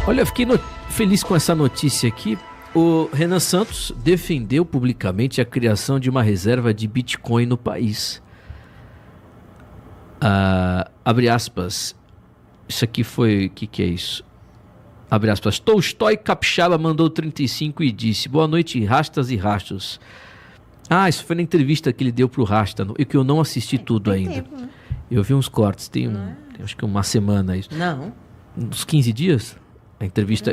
Olha, eu fiquei feliz com essa notícia aqui. O Renan Santos defendeu publicamente a criação de uma reserva de Bitcoin no país. Abre aspas. Isso aqui foi... O que é isso? Abre aspas. Tolstói Capixaba mandou 35 e disse: boa noite, rastas e rastros. Isso foi na entrevista que ele deu pro Rasta, e que eu não assisti tudo ainda. Tempo, né? Eu vi uns cortes, tem acho que uma semana isso. Não. Uns 15 dias? A entrevista.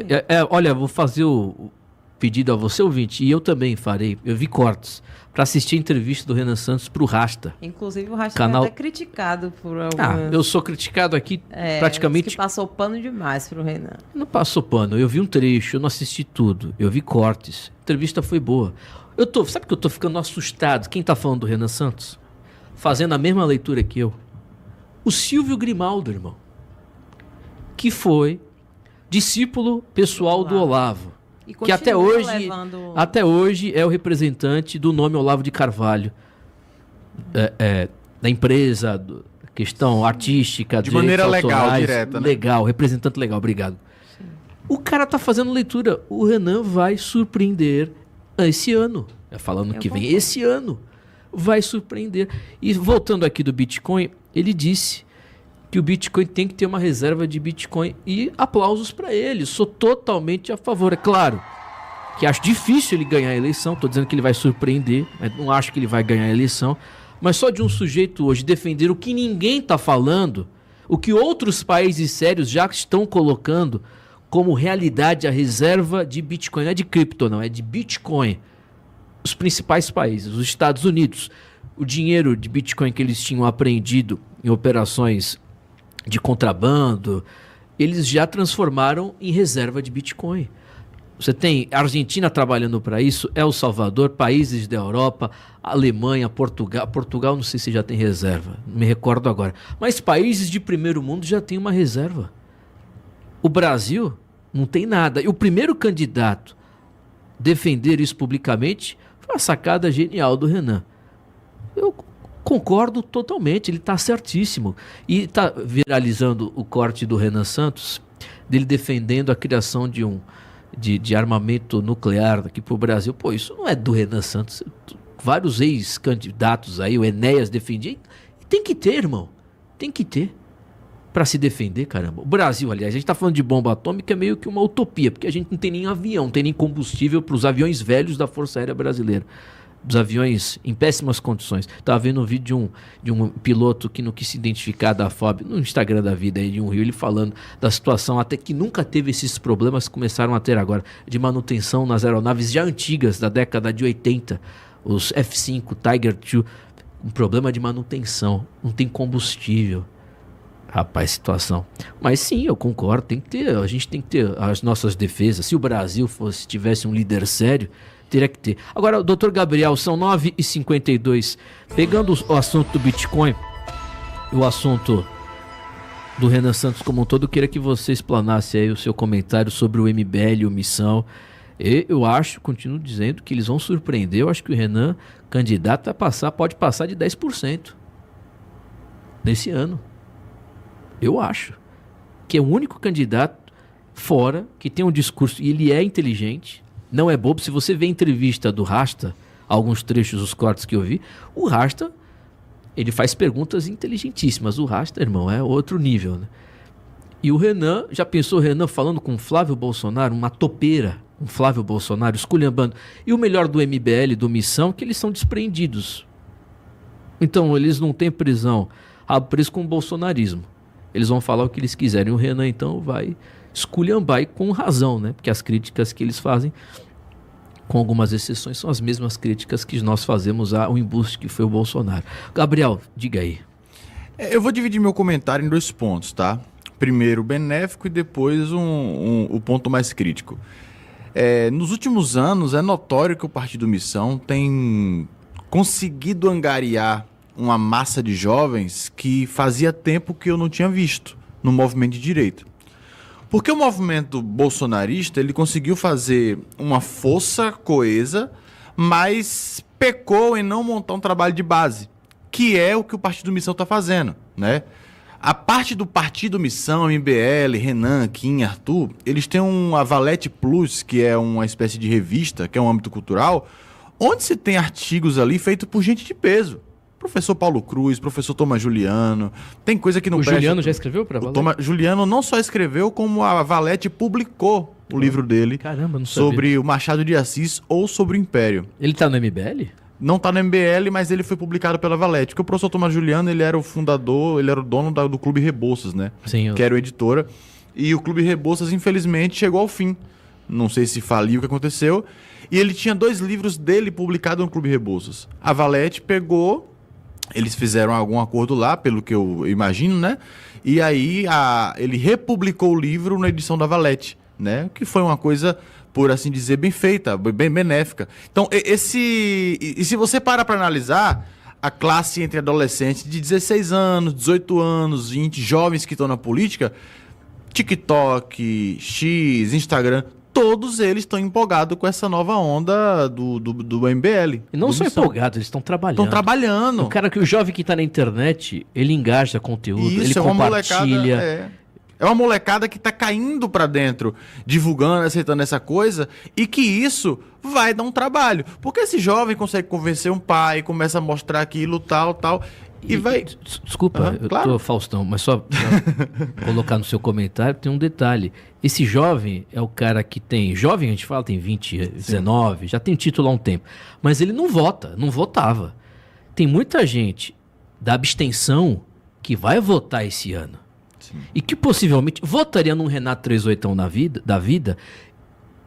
Olha, vou fazer o pedido a você, ouvinte, e eu também farei. Eu vi cortes para assistir a entrevista do Renan Santos pro Rasta. Inclusive o Rasta Canal... foi até criticado por algumas... eu sou criticado aqui praticamente... que passou pano demais pro Renan. Não passou pano, eu vi um trecho, eu não assisti tudo, eu vi cortes. A entrevista foi boa. Sabe que eu tô ficando assustado? Quem tá falando do Renan Santos? Fazendo a mesma leitura que eu. O Silvio Grimaldo, irmão. Que foi discípulo pessoal do Olavo. Que até hoje é o representante do nome Olavo de Carvalho. Da empresa, questão artística, de maneira legal, direta, né? Legal, representante legal, obrigado. Sim. O cara tá fazendo leitura. O Renan vai surpreender esse ano. Falando que vem, esse ano vai surpreender. E voltando aqui do Bitcoin, ele disse que o Bitcoin tem que ter uma reserva de Bitcoin, e aplausos para ele. Sou totalmente a favor. É claro que acho difícil ele ganhar a eleição, estou dizendo que ele vai surpreender, mas não acho que ele vai ganhar a eleição, mas só de um sujeito hoje defender o que ninguém está falando, o que outros países sérios já estão colocando como realidade, a reserva de Bitcoin. Não é de cripto, não, é de Bitcoin. Os principais países, os Estados Unidos, o dinheiro de Bitcoin que eles tinham apreendido em operações de contrabando, eles já transformaram em reserva de Bitcoin. Você tem a Argentina trabalhando para isso, El Salvador, países da Europa, Alemanha, Portugal não sei se já tem reserva, não me recordo agora, mas países de primeiro mundo já tem uma reserva. O Brasil não tem nada. E o primeiro candidato a defender isso publicamente foi a sacada genial do Renan. Eu concordo totalmente, ele está certíssimo. E está viralizando o corte do Renan Santos, dele defendendo a criação de armamento nuclear aqui para o Brasil. Pô, isso não é do Renan Santos. Vários ex-candidatos aí, o Enéas defendia. E tem que ter, irmão. Tem que ter. Para se defender, caramba. O Brasil, aliás, a gente está falando de bomba atômica, é meio que uma utopia, porque a gente não tem nem avião, não tem nem combustível para os aviões velhos da Força Aérea Brasileira. Os aviões em péssimas condições. Estava vendo um vídeo de um piloto que não quis se identificar da FOB, no Instagram da vida aí, de um Rio, ele falando da situação, até que nunca teve esses problemas que começaram a ter agora, de manutenção nas aeronaves já antigas, da década de 80, os F-5, Tiger II, um problema de manutenção, não tem combustível. Rapaz, situação. Mas sim, eu concordo, tem que ter, a gente tem que ter as nossas defesas. Se o Brasil tivesse um líder sério, teria que ter. Agora, doutor Gabriel, são 9h52. Pegando o assunto do Bitcoin, o assunto do Renan Santos como um todo, eu queria que você explanasse aí o seu comentário sobre o MBL e o Missão. Eu acho, continuo dizendo, que eles vão surpreender. Eu acho que o Renan, candidato, pode passar de 10% nesse ano. Eu acho que é o único candidato fora que tem um discurso, e ele é inteligente, não é bobo. Se você vê a entrevista do Rasta, alguns trechos, os cortes que eu vi, o Rasta, ele faz perguntas inteligentíssimas. O Rasta, irmão, é outro nível, né? E o Renan, já pensou o Renan falando com o Flávio Bolsonaro, uma topeira, um Flávio Bolsonaro esculhambando. E o melhor do MBL, do Missão, que eles são despreendidos. Então, eles não têm prisão, preso com o bolsonarismo. Eles vão falar o que eles quiserem. O Renan, então, vai esculhambar, e com razão, né? Porque as críticas que eles fazem, com algumas exceções, são as mesmas críticas que nós fazemos ao embuste que foi o Bolsonaro. Gabriel, diga aí. Eu vou dividir meu comentário em 2 pontos, tá? Primeiro o benéfico e depois o ponto mais crítico. Nos últimos anos, é notório que o Partido Missão tem conseguido angariar uma massa de jovens que fazia tempo que eu não tinha visto no movimento de direita. Porque o movimento bolsonarista, ele conseguiu fazer uma força coesa, mas pecou em não montar um trabalho de base, que é o que o Partido Missão está fazendo, né? A parte do Partido Missão, MBL, Renan, Kim, Arthur, eles têm a Valete Plus, que é uma espécie de revista, que é um âmbito cultural, onde se tem artigos ali feitos por gente de peso. Professor Paulo Cruz, professor Thomas Juliano, tem coisa que não presta. O Juliano já escreveu para Valete? Juliano não só escreveu, como a Valete publicou o livro dele. Caramba, não sabia. Sobre o Machado de Assis ou sobre o Império. Ele tá no MBL? Não tá no MBL, mas ele foi publicado pela Valete. Porque o professor Thomas Juliano, ele era o fundador, ele era o dono do Clube Rebouças, né? Sim. Que era o editora. E o Clube Rebouças, infelizmente, chegou ao fim. Não sei se faliu, o que aconteceu. E ele tinha 2 livros dele publicados no Clube Rebouças. A Valete pegou, eles fizeram algum acordo lá, pelo que eu imagino, né? E aí ele republicou o livro na edição da Valete, né? Que foi uma coisa, por assim dizer, bem feita, bem benéfica. Então, e se você para analisar, a classe entre adolescentes de 16 anos, 18 anos, 20, jovens que estão na política, TikTok, X, Instagram, todos eles estão empolgados com essa nova onda do MBL. E não só empolgados, eles estão trabalhando. Estão trabalhando. O jovem que está na internet, ele engaja conteúdo, Isso, ele compartilha. É uma molecada que está caindo para dentro, divulgando, aceitando essa coisa, e que isso vai dar um trabalho. Porque esse jovem consegue convencer um pai, começa a mostrar aquilo, tal, e vai... Desculpa, eu tô Faustão, mas só pra colocar no seu comentário, tem um detalhe. Esse jovem é o cara que tem... Jovem, a gente fala, tem 20, 19, já tem título há um tempo. Mas ele não vota, não votava. Tem muita gente da abstenção que vai votar esse ano. Sim. E que possivelmente votaria num Renato 38 da vida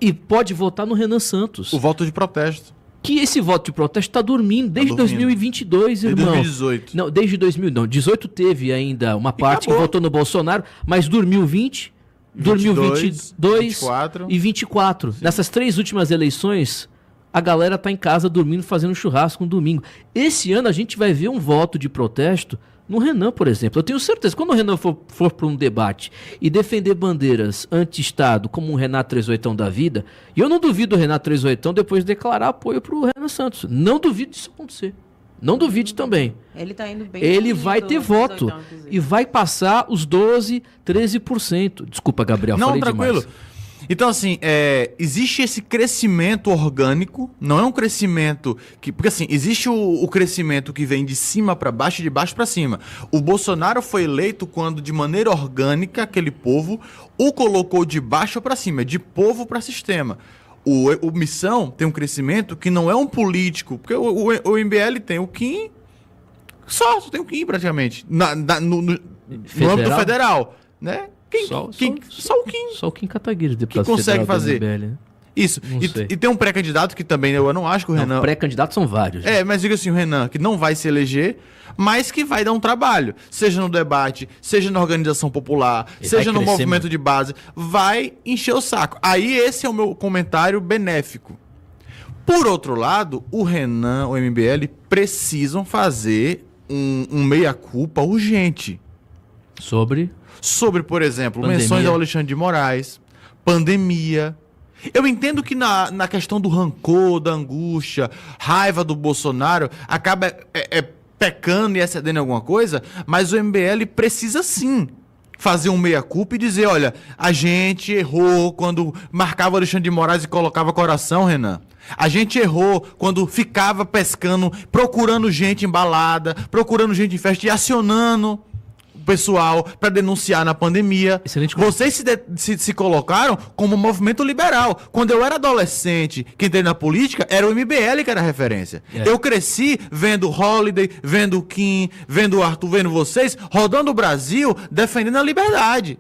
e pode votar no Renan Santos. O voto de protesto. Que esse voto de protesto está dormindo desde 2022, irmão. Desde 2018. Não, desde 2018. 18 teve ainda uma parte que votou no Bolsonaro, mas dormiu 20, dormiu 22 24. E 24. Sim. Nessas 3 últimas eleições, a galera tá em casa dormindo, fazendo churrasco no domingo. Esse ano a gente vai ver um voto de protesto no Renan, por exemplo. Eu tenho certeza, quando o Renan for para um debate e defender bandeiras anti-Estado, como um Renato 38 da vida, e eu não duvido o Renato 38 depois declarar apoio para o Renan Santos. Não duvido disso acontecer. Não duvide também. Ele tá indo bem. Ele vai ter voto e vai passar os 12%, 13%. Desculpa, Gabriel, não, falei tranquilo. Demais. Então, assim, existe esse crescimento orgânico, não é um crescimento que... Porque, assim, existe o crescimento que vem de cima para baixo e de baixo para cima. O Bolsonaro foi eleito quando, de maneira orgânica, aquele povo o colocou de baixo para cima, de povo para sistema. O Missão tem um crescimento que não é um político, porque o MBL tem o Kim, só tem o Kim praticamente, no âmbito federal, né? Só o Kim. Só o Kim Kataguiri, deputado que consegue fazer. MBL, né? Isso. E tem um pré-candidato que também eu não acho que o Renan... Pré-candidatos são vários. Mas diga assim, o Renan, que não vai se eleger, mas que vai dar um trabalho. Seja no debate, seja na organização popular, seja no movimento de base. Vai encher o saco. Aí esse é o meu comentário benéfico. Por outro lado, o Renan, o MBL, precisam fazer um meia-culpa urgente. Sobre, por exemplo, menções ao Alexandre de Moraes, pandemia. Eu entendo que na questão do rancor, da angústia, raiva do Bolsonaro, acaba pecando e excedendo alguma coisa, mas o MBL precisa sim fazer um meia-culpa e dizer, olha, a gente errou quando marcava o Alexandre de Moraes e colocava coração, Renan. A gente errou quando ficava pescando, procurando gente em balada, procurando gente em festa e acionando pessoal para denunciar na pandemia. Excelente. Vocês se colocaram como movimento liberal. Quando eu era adolescente, quem entrei na política era o MBL que era a referência. Eu cresci vendo Holiday, vendo o Kim, vendo o Arthur, vendo vocês, rodando o Brasil, defendendo a liberdade.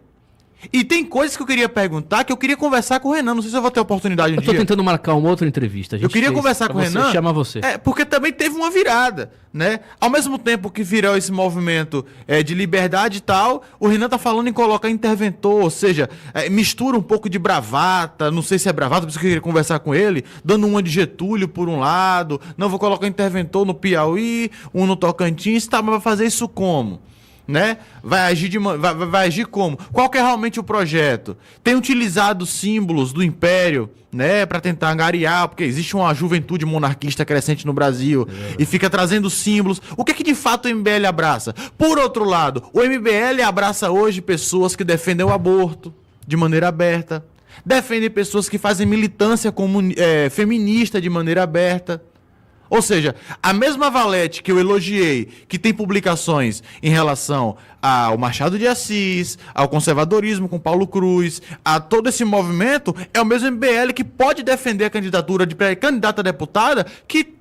E tem coisas que eu queria perguntar, que eu queria conversar com o Renan. Não sei se eu vou ter oportunidade Eu tô tentando marcar uma outra entrevista. Eu queria conversar com o Renan. Chama você. Porque também teve uma virada, né? Ao mesmo tempo que virou esse movimento de liberdade e tal, o Renan tá falando em colocar interventor, ou seja, mistura um pouco de bravata, não sei se é bravata, por isso que eu queria conversar com ele, dando uma de Getúlio por um lado, não vou colocar interventor no Piauí, um no Tocantins, tá, mas vai fazer isso como? né? Vai agir como? Qual que é realmente o projeto? Tem utilizado símbolos do Império, né, para tentar angariar, porque existe uma juventude monarquista crescente no Brasil e fica trazendo símbolos. O que de fato o MBL abraça? Por outro lado, o MBL abraça hoje pessoas que defendem o aborto de maneira aberta, defendem pessoas que fazem militância feminista de maneira aberta. Ou seja, a mesma Valete que eu elogiei, que tem publicações em relação ao Machado de Assis, ao conservadorismo com Paulo Cruz, a todo esse movimento, é o mesmo MBL que pode defender a candidatura de pré-candidata a deputada que,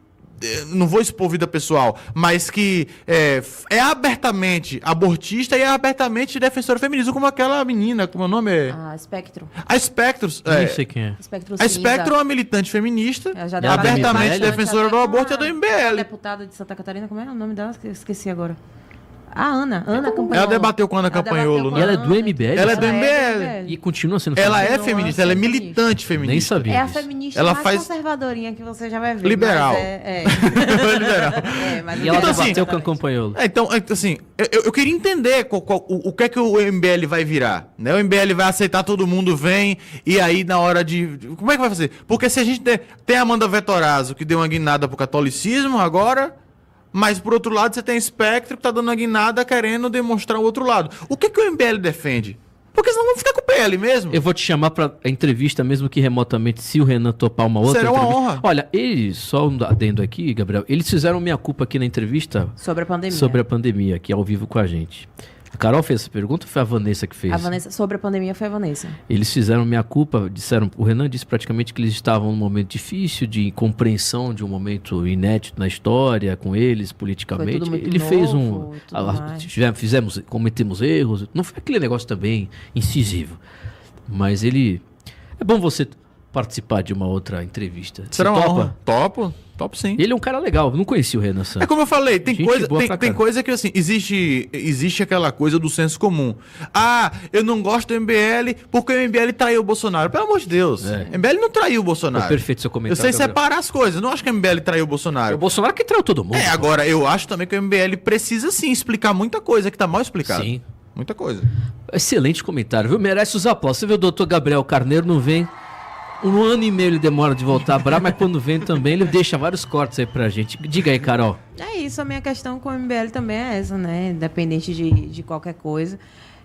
não vou expor vida pessoal, mas que é abertamente abortista e é abertamente defensora feminista, como aquela menina, como o nome é? A Spectro. A Spectro. Não sei quem é. A Spectro é uma militante feminista, abertamente defensora do aborto e é do MBL. Deputada de Santa Catarina, como é o nome dela? Esqueci agora. A Ana Campanholo. Ela debateu com a Ana Campanholo, E ela é do MBL? Ela é do MBL. E continua sendo Ela é feminista, ela é militante feminista. Nem sabia É a disso. feminista Ela mais faz conservadorinha que você já vai ver. liberal. Liberal. E ela Então, debateu com a Campanholo. Então, assim, eu queria entender o que é que o MBL vai virar, né? O MBL vai aceitar todo mundo, vem, e aí na hora de... Como é que vai fazer? Porque se a gente tem a Amanda Vettorazzo, que deu uma guinada pro catolicismo agora, mas por outro lado você tem a Spectro, que tá dando uma guinada querendo demonstrar o outro lado. O que o MBL defende? Porque senão vamos ficar com o PL mesmo. Eu vou te chamar pra entrevista, mesmo que remotamente, se o Renan topar uma outra Será uma entrevista. honra. Olha, eles, só um adendo aqui, Gabriel, eles fizeram minha culpa aqui na entrevista Sobre a pandemia. sobre a pandemia, aqui ao vivo com a gente. A Carol fez essa pergunta ou foi a Vanessa que fez? A Vanessa, sobre a pandemia foi a Vanessa. Eles fizeram minha culpa, disseram, o Renan disse praticamente que eles estavam num momento difícil de compreensão de um momento inédito na história com eles politicamente. Foi tudo muito Ele fez novo e tudo mais. cometemos erros, não foi aquele negócio também incisivo, mas ele é bom você participar de uma outra entrevista. Será Você uma topa? honra? Topo sim. Ele é um cara legal, não conhecia o Renan Santos. É como eu falei, tem Gente coisa, boa pra tem caramba. coisa que assim, existe aquela coisa do senso comum. Ah, eu não gosto do MBL porque o MBL traiu o Bolsonaro. Pelo amor de Deus. É. O MBL não traiu o Bolsonaro. Foi perfeito seu Eu comentário. sei Gabriel. separar as coisas. Eu não acho que o MBL traiu o É Bolsonaro. o Bolsonaro que traiu todo mundo. É, agora, eu acho também que o MBL precisa sim explicar muita coisa que tá mal explicada. Sim. Muita coisa. Excelente comentário, viu? Merece os aplausos. Você vê o doutor Gabriel Carneiro, não vem. Um ano e meio ele demora de voltar a Brá, mas quando vem também ele deixa vários cortes aí pra gente. Diga aí, Carol. É isso, a minha questão com o MBL também é essa, né? Independente de qualquer coisa.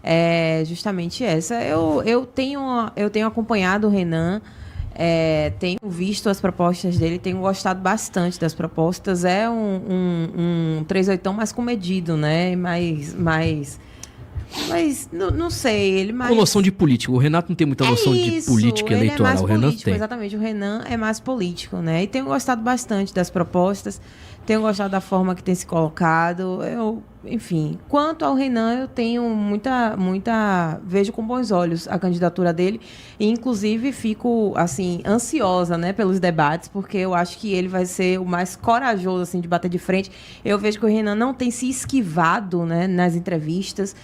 É justamente essa. Eu tenho acompanhado o Renan, tenho visto as propostas dele, tenho gostado bastante das propostas. É um 38 mais comedido, né? Mas não sei, ele mais... Com noção de política. O Renato não tem muita noção de política ele eleitoral. É mais O Renan político, tem. exatamente. O Renan é mais político, né? E tenho gostado bastante das propostas, tenho gostado da forma que tem se colocado. Enfim, quanto ao Renan, eu tenho vejo com bons olhos a candidatura dele e, inclusive, fico, assim, ansiosa, né, pelos debates, porque eu acho que ele vai ser o mais corajoso, assim, de bater de frente. Eu vejo que o Renan não tem se esquivado, né, nas entrevistas.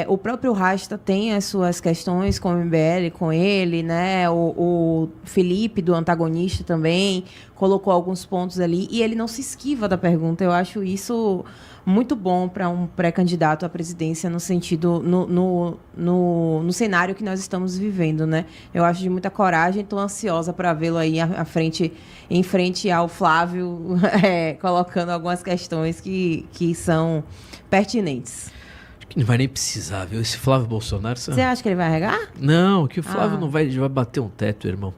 O próprio Rasta tem as suas questões com o MBL, com ele, né, o Felipe, do antagonista, também colocou alguns pontos ali e ele não se esquiva da pergunta. Eu acho isso muito bom para um pré-candidato à presidência no sentido, no cenário que nós estamos vivendo, né? Eu acho de muita coragem, estou ansiosa para vê-lo aí em frente ao Flávio, colocando algumas questões que são pertinentes. Acho que não vai nem precisar, viu? Esse Flávio Bolsonaro... Você acha que ele vai arregar? Não, que o Flávio não vai bater um teto, irmão.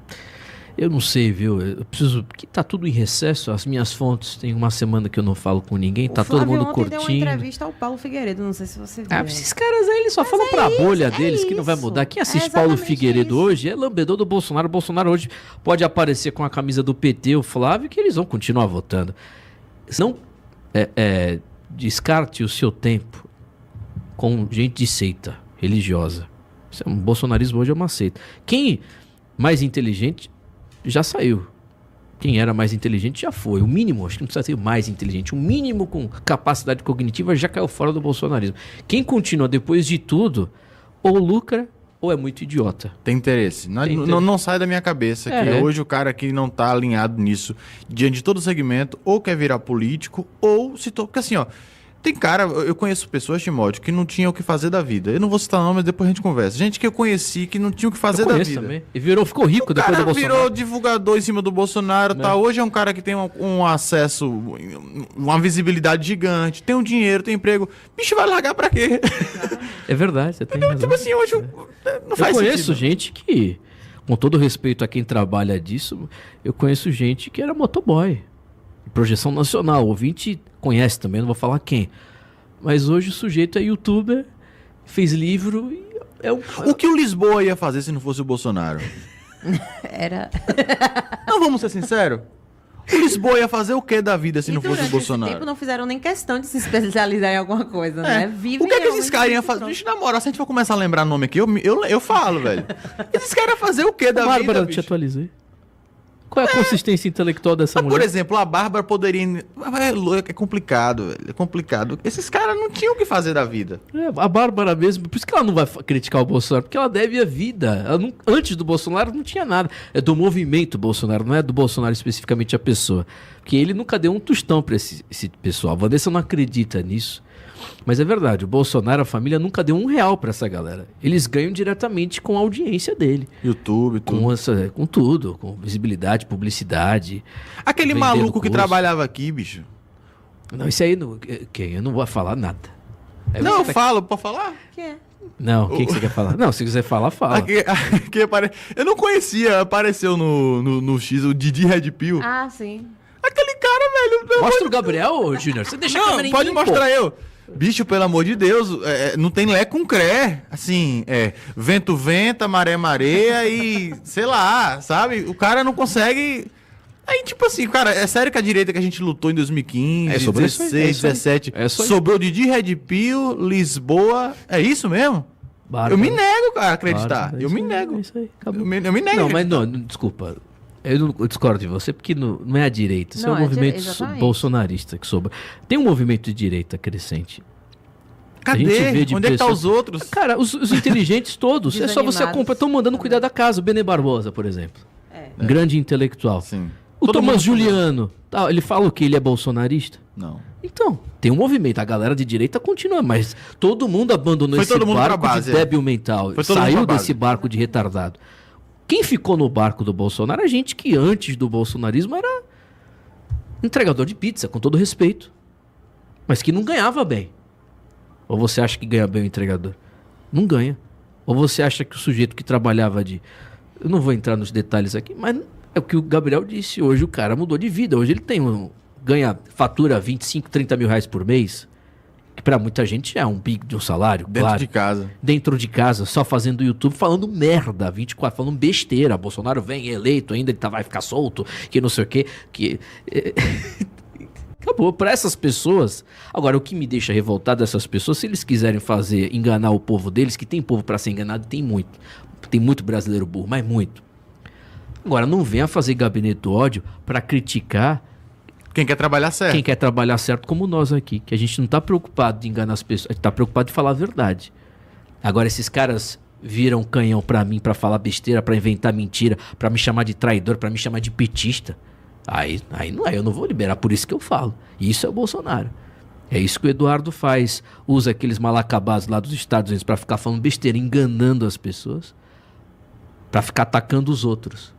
Eu não sei, viu? Eu preciso... Porque tá tudo em recesso, as minhas fontes, tem uma semana que eu não falo com ninguém, tá todo mundo curtindo. Deu uma entrevista ao Paulo Figueiredo, não sei se você viu. Esses caras aí, eles só falam pra bolha deles, que não vai mudar. Quem assiste Paulo Figueiredo hoje é lambedor do Bolsonaro. O Bolsonaro hoje pode aparecer com a camisa do PT, o Flávio, que eles vão continuar votando. Não descarte o seu tempo com gente de seita religiosa. O bolsonarismo hoje é uma seita. Quem mais inteligente já saiu. Quem era mais inteligente já foi. O mínimo, acho que não precisa ser mais inteligente. O mínimo com capacidade cognitiva já caiu fora do bolsonarismo. Quem continua depois de tudo, ou lucra, ou é muito idiota. Tem interesse. Não sai da minha cabeça que hoje o cara que não tá alinhado nisso, diante de todo o segmento, ou quer virar político, ou se... Porque assim, ó, Tem cara, eu conheço pessoas, Timóteo, que não tinham o que fazer da vida. Eu não vou citar nome, mas depois a gente conversa. Gente que eu conheci que não tinha o que fazer da vida. Também. E ficou rico depois do Bolsonaro. Virou divulgador em cima do Bolsonaro, tá? Hoje é um cara que tem um acesso, uma visibilidade gigante, tem um dinheiro, tem emprego. Bicho, vai largar pra quê? É verdade, você tem razão. Tipo assim, hoje não faz sentido. Eu conheço sentido. gente que, com todo respeito a quem trabalha disso, eu conheço gente que era motoboy. Projeção nacional, o ouvinte conhece também, não vou falar quem. Mas hoje o sujeito é youtuber, fez livro e é um... O que o Lisboa ia fazer se não fosse o Bolsonaro? Era... Não, vamos ser sinceros? O Lisboa ia fazer o que da vida se não fosse o Bolsonaro? Esse tempo não fizeram nem questão de se especializar em alguma coisa, né? O que é que esses caras iam fazer? Bicho, na moral, se a gente for começar a lembrar nome aqui, eu falo, velho. Esses caras iam fazer o que da vida, Bárbara, eu bicho? te atualizei. Qual é a consistência intelectual dessa mulher? Por exemplo, a Bárbara poderia... É complicado, velho. É complicado. Esses caras não tinham o que fazer da vida. A Bárbara mesmo, por isso que ela não vai criticar o Bolsonaro, porque ela deve a vida. Antes do Bolsonaro não tinha nada. É do movimento Bolsonaro, não é do Bolsonaro especificamente a pessoa. Porque ele nunca deu um tostão pra esse pessoal. A Vanessa não acredita nisso. Mas é verdade, o Bolsonaro, a família, nunca deu R$1 pra essa galera. Eles ganham diretamente com a audiência dele. YouTube, tudo. Com tudo, com visibilidade, publicidade. Aquele maluco que trabalhava aqui, bicho. Não, isso aí, eu não vou falar nada. Não, eu falo, pode falar? Quem é? Não, o que você quer falar? Não, se quiser falar, fala. Eu não conhecia, apareceu no X o Didi Red Pill. Ah, sim. Aquele cara, velho. Mostra o Gabriel, Júnior. Você deixa a câmera em pode mim, mostrar eu. Bicho, pelo amor de Deus, não tem lé com cré. Assim, vento venta, maré mareia e sei lá, sabe? O cara não consegue. Aí, tipo assim, cara, é sério que a direita que a gente lutou em 2015, 16, 17, sobrou Didi Red Pill, Lisboa. É isso mesmo? Bárbara. Eu me nego, cara, a acreditar. Bárbara, eu me nego. É isso aí, acabou. Eu me nego. Não, mas não, desculpa. Eu discordo de você, porque não é a direita. Isso é um movimento bolsonarista que sobra. Tem um movimento de direita crescente. Cadê? Onde é que tá os outros? Cara, os inteligentes todos. É só você acompanhar. Estão mandando cuidar da casa. O Benê Barbosa, por exemplo. Um grande intelectual. Sim. O Thomas Juliano. Ele fala o que? Ele é bolsonarista? Não. Então, tem um movimento. A galera de direita continua, mas todo mundo abandonou esse barco de débil mental. Saiu desse barco de retardado. Quem ficou no barco do Bolsonaro é gente que antes do bolsonarismo era entregador de pizza, com todo respeito. Mas que não ganhava bem. Ou você acha que ganha bem o entregador? Não ganha. Ou você acha que o sujeito que trabalhava de... Eu não vou entrar nos detalhes aqui, mas é o que o Gabriel disse. Hoje o cara mudou de vida. Hoje ele tem ganha, fatura 25, 30 mil reais por mês. Que pra muita gente é um big de um salário. Dentro de casa. Dentro de casa, só fazendo YouTube, falando merda, 24, falando besteira. Bolsonaro vem eleito ainda, ele vai ficar solto, que não sei o quê. Acabou. Pra essas pessoas... Agora, o que me deixa revoltado dessas pessoas, se eles quiserem enganar o povo deles, que tem povo pra ser enganado, tem muito. Tem muito brasileiro burro, mas muito. Agora, não venha fazer gabinete do ódio pra criticar... Quem quer trabalhar certo. Quem quer trabalhar certo como nós aqui. Que a gente não tá preocupado de enganar as pessoas. A gente tá preocupado de falar a verdade. Agora, esses caras viram canhão pra mim, pra falar besteira, pra inventar mentira, pra me chamar de traidor, pra me chamar de petista. Aí não é, eu não vou liberar. Por isso que eu falo. Isso é o Bolsonaro. É isso que o Eduardo faz. Usa aqueles malacabados lá dos Estados Unidos pra ficar falando besteira, enganando as pessoas. Pra ficar atacando os outros.